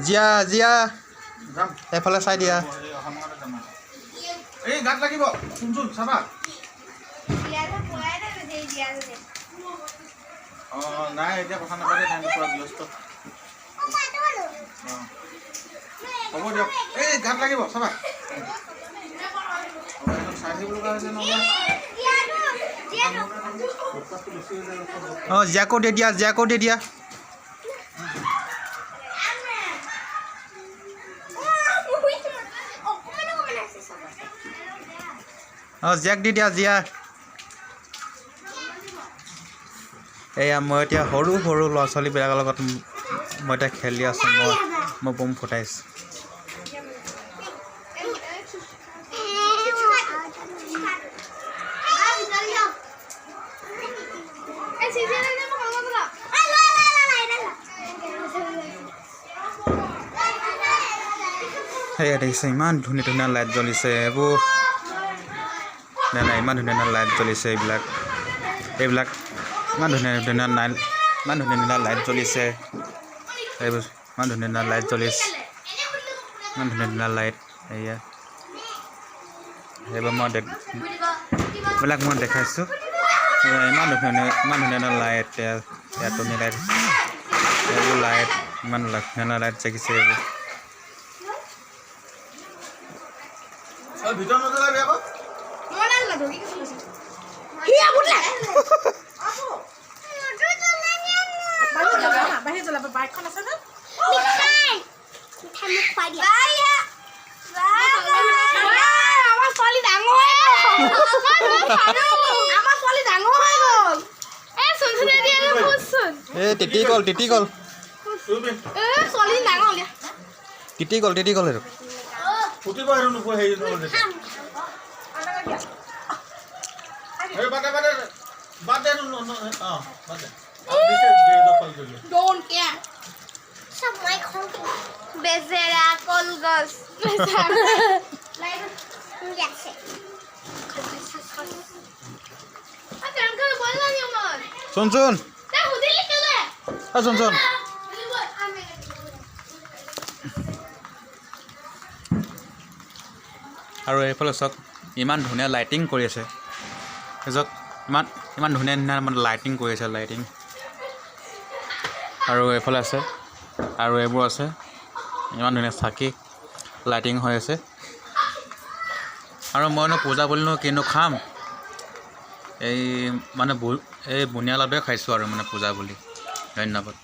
জিয়া জিয়া এফালে চাই দিয়া এই গাত লাগিব শুনচোন চাবা নাই এতিয়া কথা নাপাতে টাইমটো পুৰা ব্যস্ত হ'ব দিয়ক এই গাত লাগিব চাবা চাই থাকিব লগা হৈছে নহ'লে জিয়াকো দি দিয়া জিয়াকো দি দিয়া জিয়াক দি দিয়া জিয়া এয়া মই এতিয়া সৰু সৰু ল'ৰা ছোৱালীবিলাকৰ লগত মই এতিয়া খেলি আছোঁ মই বম ফুটাইছোঁ সেয়া দেখিছে ইমান ধুনীয়া ধুনীয়া লাইট জ্বলিছে এইবোৰ নাই নাই ইমান ধুনীয়া ধুনীয়া লাইট জ্বলিছে এইবিলাক ইমান ধুনীয়া ধুনীয়া লাইট জ্বলিছে এইবোৰ ইমান ধুনীয়া ধুনীয়া লাইট জ্বলিছে ইমান ধুনীয়া ধুনীয়া লাইট এয়া এইবোৰ এইবিলাক মই দেখাইছোঁ ইমান ধুনীয়া লাইট এটমি লাইট এইবোৰ লাইট ইমান ধুনীয়া লাইট জাগিছে এইবোৰ ভিতৰত নজলাবি আকৌ তিতি গ'ল তিতি গ'ল এইটো ফুটিব আৰু নোপোৱা হেৰি নহ'ল বাদে অঁ বাদে Don't care. Some my cold. Bezera colgos. Like yes. Akan ke bola ni man. Sun. Dah hudi lik le. Sun. আৰু এইফালে চাওক ইমান ধুনীয়া লাইটিং কৰি আছে চাওক ইমান ধুনীয়া মানে লাইটিং কৰি আছে লাইটিং আৰু এইফালে আছে আৰু এইবোৰ আছে ইমান ধুনীয়া চাকি লাইটিং হৈ আছে আৰু মইনো পূজা বুলিনো কিনো খাম এই মানে এই বুনিয়া লাডুৱে খাইছোঁ আৰু মানে পূজা বুলি ধন্যবাদ।